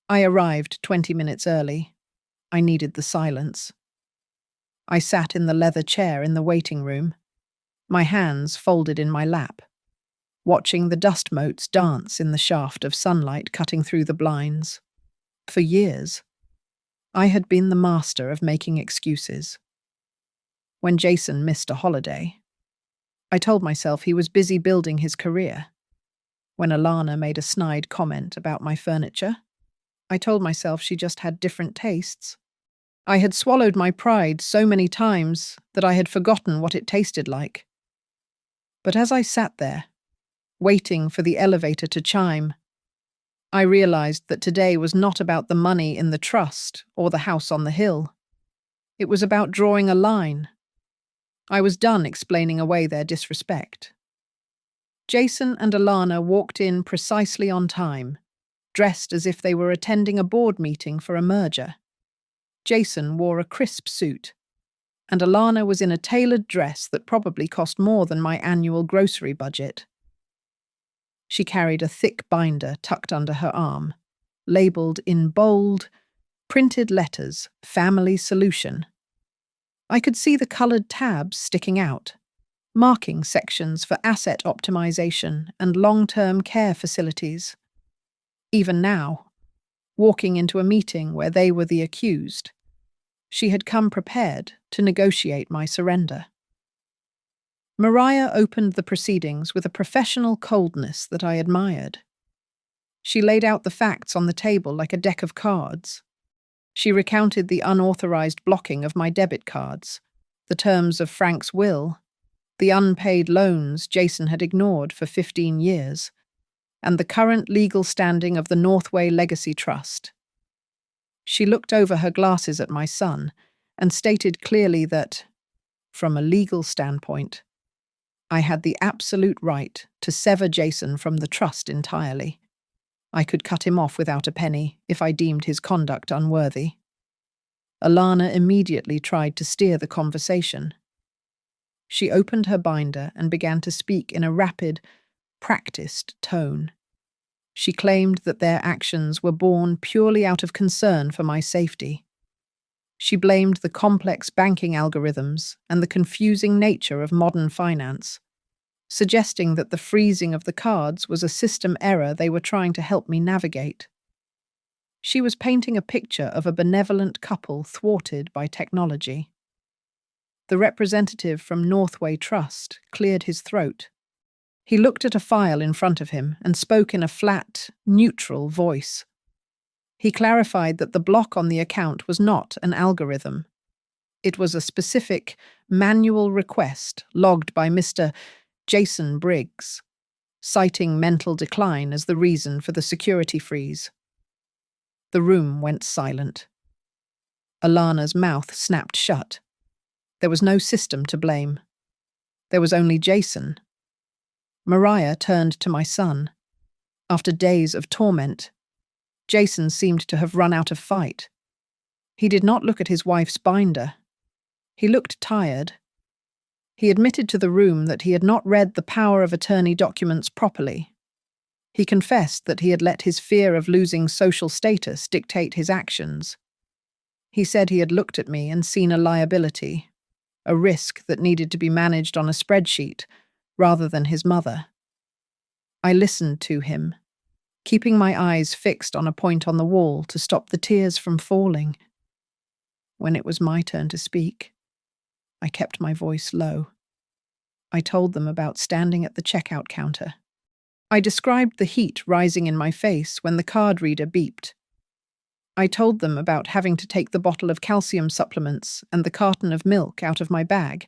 I arrived 20 minutes early. I needed the silence. I sat in the leather chair in the waiting room, my hands folded in my lap, watching the dust motes dance in the shaft of sunlight cutting through the blinds. For years, I had been the master of making excuses. When Jason missed a holiday, I told myself he was busy building his career. When Alana made a snide comment about my furniture, I told myself she just had different tastes. I had swallowed my pride so many times that I had forgotten what it tasted like. But as I sat there, waiting for the elevator to chime, I realized that today was not about the money in the trust or the house on the hill. It was about drawing a line. I was done explaining away their disrespect. Jason and Alana walked in precisely on time, dressed as if they were attending a board meeting for a merger. Jason wore a crisp suit, and Alana was in a tailored dress that probably cost more than my annual grocery budget. She carried a thick binder tucked under her arm, labelled in bold, printed letters, Family Solution. I could see the coloured tabs sticking out, marking sections for asset optimization and long-term care facilities. Even now, walking into a meeting where they were the accused, she had come prepared to negotiate my surrender. Mariah opened the proceedings with a professional coldness that I admired. She laid out the facts on the table like a deck of cards. She recounted the unauthorized blocking of my debit cards, the terms of Frank's will, the unpaid loans Jason had ignored for 15 years, and the current legal standing of the Northway Legacy Trust. She looked over her glasses at my son and stated clearly that, from a legal standpoint, I had the absolute right to sever Jason from the trust entirely. I could cut him off without a penny if I deemed his conduct unworthy. Alana immediately tried to steer the conversation. She opened her binder and began to speak in a rapid, practiced tone. She claimed that their actions were born purely out of concern for my safety. She blamed the complex banking algorithms and the confusing nature of modern finance, suggesting that the freezing of the cards was a system error they were trying to help me navigate. She was painting a picture of a benevolent couple thwarted by technology. The representative from Northway Trust cleared his throat. He looked at a file in front of him and spoke in a flat, neutral voice. He clarified that the block on the account was not an algorithm. It was a specific, manual request logged by Mr. Jason Briggs, citing mental decline as the reason for the security freeze. The room went silent. Alana's mouth snapped shut. There was no system to blame. There was only Jason. Mariah turned to my son. After days of torment, Jason seemed to have run out of fight. He did not look at his wife's binder. He looked tired. He admitted to the room that he had not read the power of attorney documents properly. He confessed that he had let his fear of losing social status dictate his actions. He said he had looked at me and seen a liability, a risk that needed to be managed on a spreadsheet, rather than his mother. I listened to him, keeping my eyes fixed on a point on the wall to stop the tears from falling. When it was my turn to speak, I kept my voice low. I told them about standing at the checkout counter. I described the heat rising in my face when the card reader beeped. I told them about having to take the bottle of calcium supplements and the carton of milk out of my bag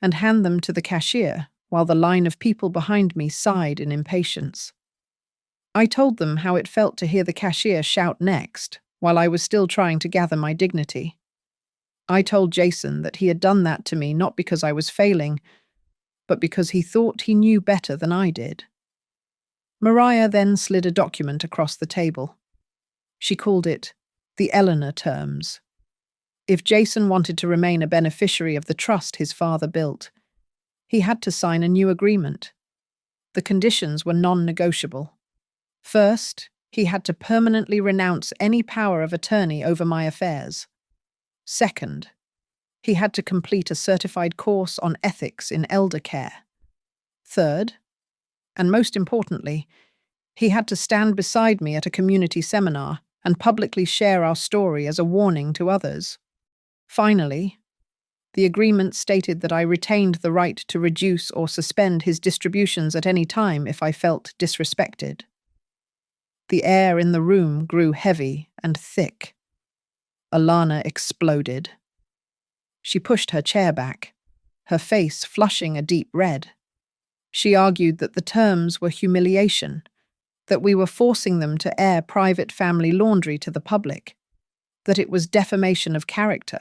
and hand them to the cashier while the line of people behind me sighed in impatience. I told them how it felt to hear the cashier shout next while I was still trying to gather my dignity. I told Jason that he had done that to me not because I was failing, but because he thought he knew better than I did. Mariah then slid a document across the table. She called it the Eleanor terms. If Jason wanted to remain a beneficiary of the trust his father built, he had to sign a new agreement. The conditions were non-negotiable. First, he had to permanently renounce any power of attorney over my affairs. Second, he had to complete a certified course on ethics in elder care. Third, and most importantly, he had to stand beside me at a community seminar and publicly share our story as a warning to others. Finally, the agreement stated that I retained the right to reduce or suspend his distributions at any time if I felt disrespected. The air in the room grew heavy and thick. Alana exploded. She pushed her chair back, her face flushing a deep red. She argued that the terms were humiliation, that we were forcing them to air private family laundry to the public, that it was defamation of character.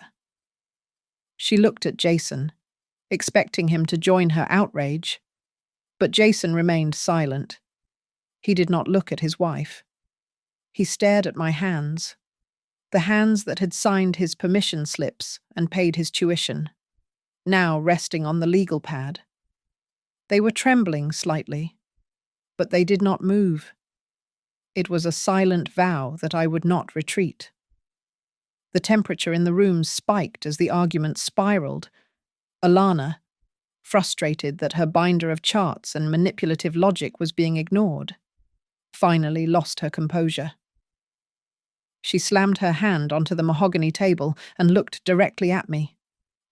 She looked at Jason, expecting him to join her outrage, but Jason remained silent. He did not look at his wife. He stared at my hands, the hands that had signed his permission slips and paid his tuition, now resting on the legal pad. They were trembling slightly, but they did not move. It was a silent vow that I would not retreat. The temperature in the room spiked as the argument spiraled. Alana, frustrated that her binder of charts and manipulative logic was being ignored, finally lost her composure. She slammed her hand onto the mahogany table and looked directly at me,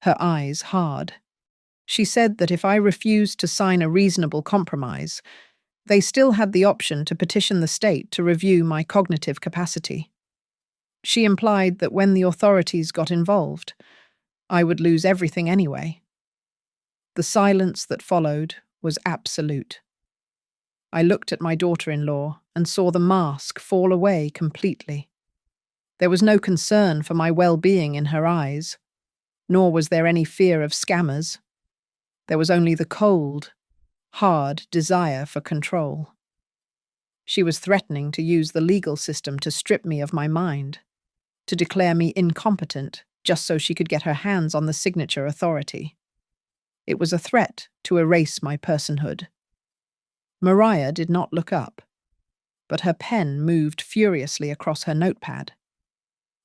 her eyes hard. She said that if I refused to sign a reasonable compromise, they still had the option to petition the state to review my cognitive capacity. She implied that when the authorities got involved, I would lose everything anyway. The silence that followed was absolute. I looked at my daughter-in-law and saw the mask fall away completely. There was no concern for my well-being in her eyes, nor was there any fear of scammers. There was only the cold, hard desire for control. She was threatening to use the legal system to strip me of my mind, to declare me incompetent just so she could get her hands on the signature authority. It was a threat to erase my personhood. Mariah did not look up, but her pen moved furiously across her notepad.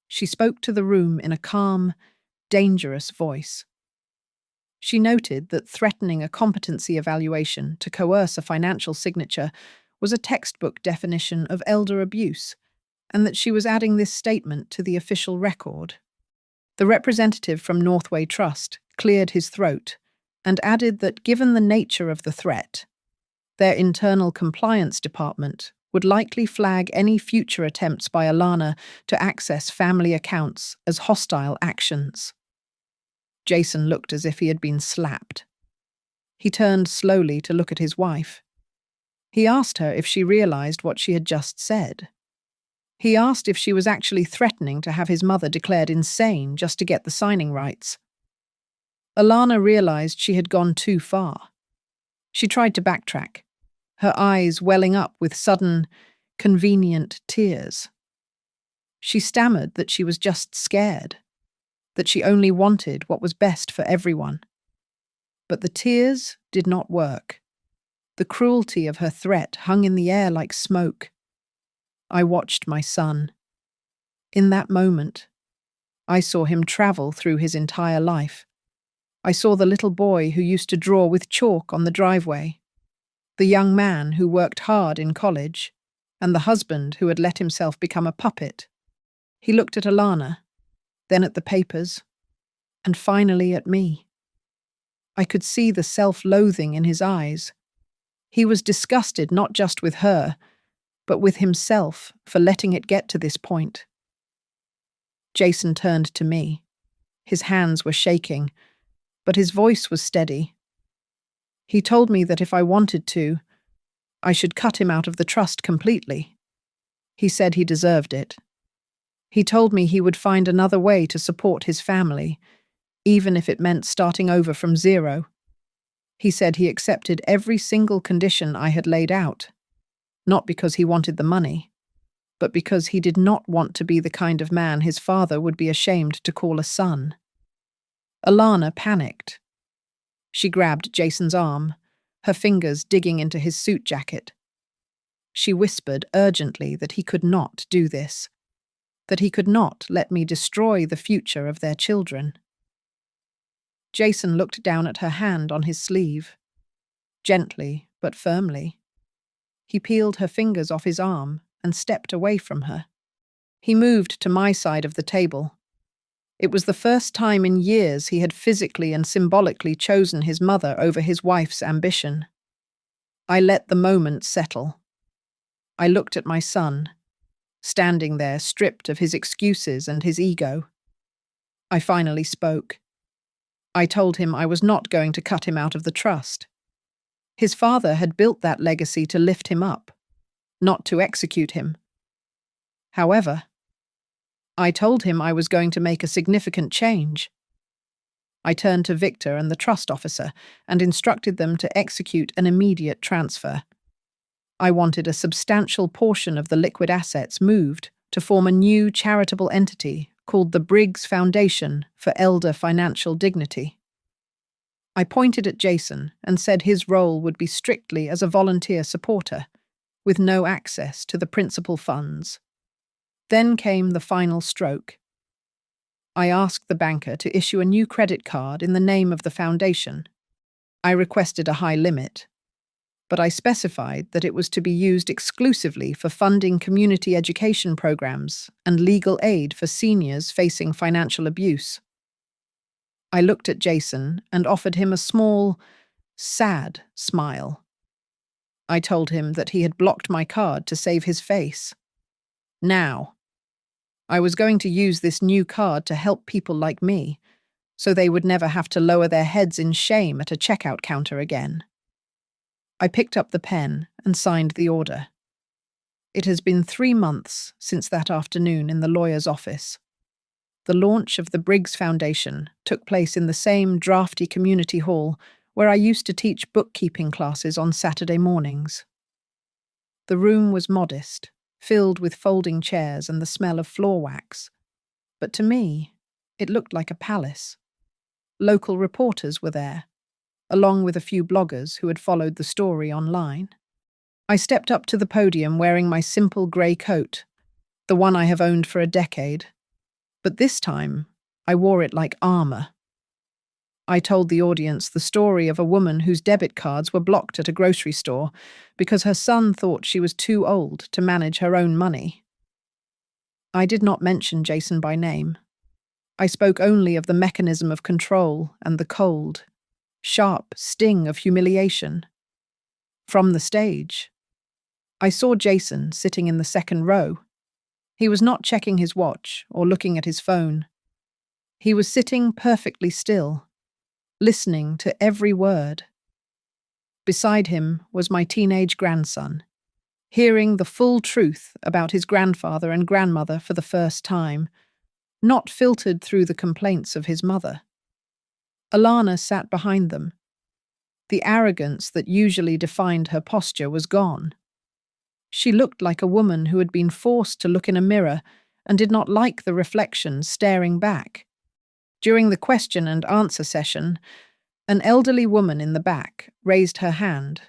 She spoke to the room in a calm, dangerous voice. She noted that threatening a competency evaluation to coerce a financial signature was a textbook definition of elder abuse, and that she was adding this statement to the official record. The representative from Northway Trust cleared his throat and added that given the nature of the threat, their internal compliance department would likely flag any future attempts by Alana to access family accounts as hostile actions. Jason looked as if he had been slapped. He turned slowly to look at his wife. He asked her if she realized what she had just said. He asked if she was actually threatening to have his mother declared insane just to get the signing rights. Alana realized she had gone too far. She tried to backtrack, her eyes welling up with sudden, convenient tears. She stammered that she was just scared, that she only wanted what was best for everyone. But the tears did not work. The cruelty of her threat hung in the air like smoke. I watched my son. In that moment, I saw him travel through his entire life. I saw the little boy who used to draw with chalk on the driveway, the young man who worked hard in college, and the husband who had let himself become a puppet. He looked at Alana, then at the papers, and finally at me. I could see the self-loathing in his eyes. He was disgusted not just with her, but with himself for letting it get to this point. Jason turned to me. His hands were shaking, but his voice was steady. He told me that if I wanted to, I should cut him out of the trust completely. He said he deserved it. He told me he would find another way to support his family, even if it meant starting over from zero. He said he accepted every single condition I had laid out, not because he wanted the money, but because he did not want to be the kind of man his father would be ashamed to call a son. Alana panicked. She grabbed Jason's arm, her fingers digging into his suit jacket. She whispered urgently that he could not do this, that he could not let me destroy the future of their children. Jason looked down at her hand on his sleeve, gently but firmly. He peeled her fingers off his arm and stepped away from her. He moved to my side of the table. It was the first time in years he had physically and symbolically chosen his mother over his wife's ambition. I let the moment settle. I looked at my son, standing there stripped of his excuses and his ego. I finally spoke. I told him I was not going to cut him out of the trust. His father had built that legacy to lift him up, not to execute him. However, I told him I was going to make a significant change. I turned to Victor and the trust officer and instructed them to execute an immediate transfer. I wanted a substantial portion of the liquid assets moved to form a new charitable entity called the Briggs Foundation for Elder Financial Dignity. I pointed at Jason and said his role would be strictly as a volunteer supporter, with no access to the principal funds. Then came the final stroke. I asked the banker to issue a new credit card in the name of the foundation. I requested a high limit, but I specified that it was to be used exclusively for funding community education programs and legal aid for seniors facing financial abuse. I looked at Jason and offered him a small, sad smile. I told him that he had blocked my card to save his face. Now, I was going to use this new card to help people like me, so they would never have to lower their heads in shame at a checkout counter again. I picked up the pen and signed the order. It has been 3 months since that afternoon in the lawyer's office. The launch of the Briggs Foundation took place in the same drafty community hall where I used to teach bookkeeping classes on Saturday mornings. The room was modest, filled with folding chairs and the smell of floor wax, but to me, it looked like a palace. Local reporters were there, along with a few bloggers who had followed the story online. I stepped up to the podium wearing my simple grey coat, the one I have owned for a decade, but this time I wore it like armor. I told the audience the story of a woman whose debit cards were blocked at a grocery store because her son thought she was too old to manage her own money. I did not mention Jason by name. I spoke only of the mechanism of control and the cold, sharp sting of humiliation. From the stage, I saw Jason sitting in the second row. He was not checking his watch or looking at his phone. He was sitting perfectly still, listening to every word. Beside him was my teenage grandson, hearing the full truth about his grandfather and grandmother for the first time, not filtered through the complaints of his mother. Alana sat behind them. The arrogance that usually defined her posture was gone. She looked like a woman who had been forced to look in a mirror and did not like the reflection staring back. During the question and answer session, an elderly woman in the back raised her hand.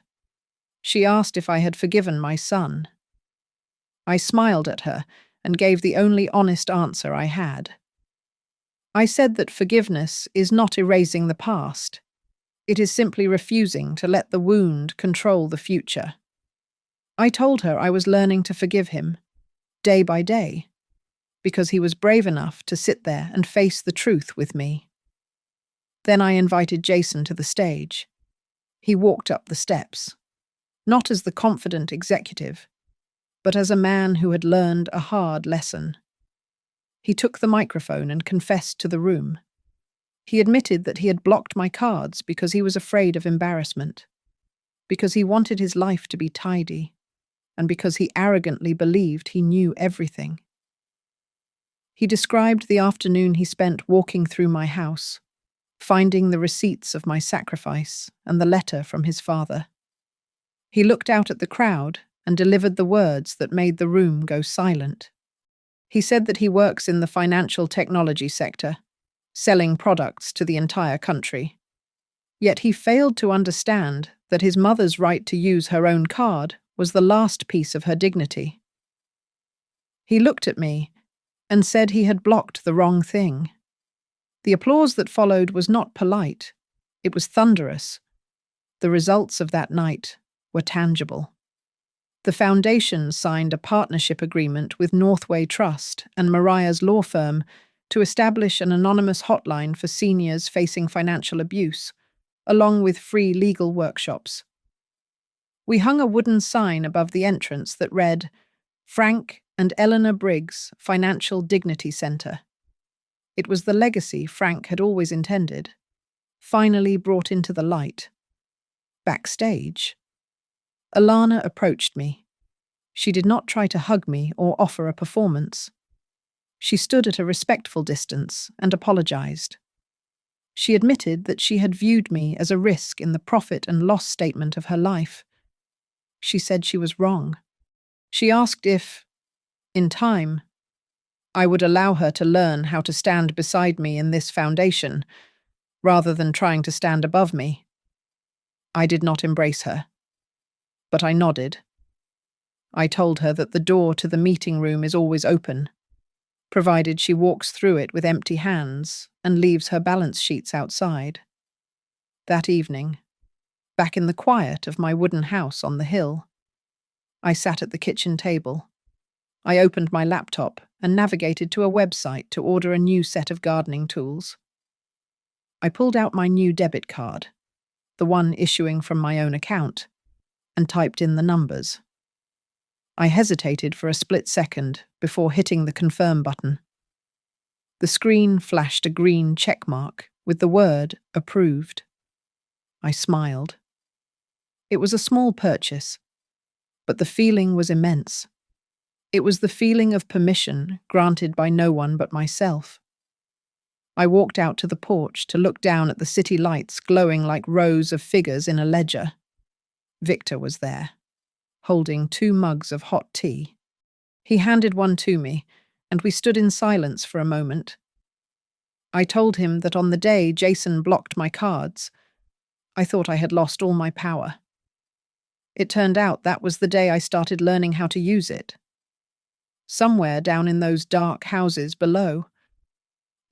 She asked if I had forgiven my son. I smiled at her and gave the only honest answer I had. I said that forgiveness is not erasing the past. It is simply refusing to let the wound control the future. I told her I was learning to forgive him, day by day, because he was brave enough to sit there and face the truth with me. Then I invited Jason to the stage. He walked up the steps, not as the confident executive, but as a man who had learned a hard lesson. He took the microphone and confessed to the room. He admitted that he had blocked my cards because he was afraid of embarrassment, because he wanted his life to be tidy, and because he arrogantly believed he knew everything. He described the afternoon he spent walking through my house, finding the receipts of my sacrifice and the letter from his father. He looked out at the crowd and delivered the words that made the room go silent. He said that he works in the financial technology sector, selling products to the entire country. Yet he failed to understand that his mother's right to use her own card was the last piece of her dignity. He looked at me and said he had blocked the wrong thing. The applause that followed was not polite, it was thunderous. The results of that night were tangible. The foundation signed a partnership agreement with Northway Trust and Mariah's law firm to establish an anonymous hotline for seniors facing financial abuse, along with free legal workshops. We hung a wooden sign above the entrance that read, "Frank and Eleanor Briggs Financial Dignity Center." It was the legacy Frank had always intended, finally brought into the light. Backstage, Alana approached me. She did not try to hug me or offer a performance. She stood at a respectful distance and apologized. She admitted that she had viewed me as a risk in the profit and loss statement of her life. She said she was wrong. She asked if, in time, I would allow her to learn how to stand beside me in this foundation, rather than trying to stand above me. I did not embrace her, but I nodded. I told her that the door to the meeting room is always open, provided she walks through it with empty hands and leaves her balance sheets outside. That evening, back in the quiet of my wooden house on the hill, I sat at the kitchen table. I opened my laptop and navigated to a website to order a new set of gardening tools. I pulled out my new debit card, the one issuing from my own account, and typed in the numbers. I hesitated for a split second before hitting the confirm button. The screen flashed a green check mark with the word approved. I smiled. It was a small purchase, but the feeling was immense. It was the feeling of permission granted by no one but myself. I walked out to the porch to look down at the city lights glowing like rows of figures in a ledger. Victor was there, holding 2 mugs of hot tea. He handed one to me, and we stood in silence for a moment. I told him that on the day Jason blocked my cards, I thought I had lost all my power. It turned out that was the day I started learning how to use it. Somewhere down in those dark houses below,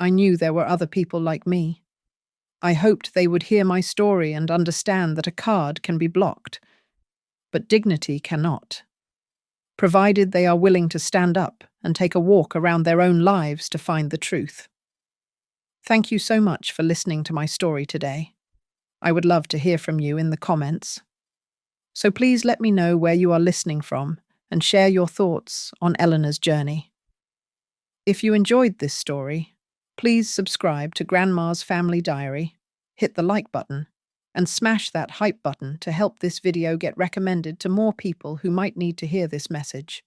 I knew there were other people like me. I hoped they would hear my story and understand that a card can be blocked, but dignity cannot, provided they are willing to stand up and take a walk around their own lives to find the truth. Thank you so much for listening to my story today. I would love to hear from you in the comments. So please let me know where you are listening from and share your thoughts on Eleanor's journey. If you enjoyed this story, please subscribe to Grandma's Family Diary, hit the like button, and smash that hype button to help this video get recommended to more people who might need to hear this message.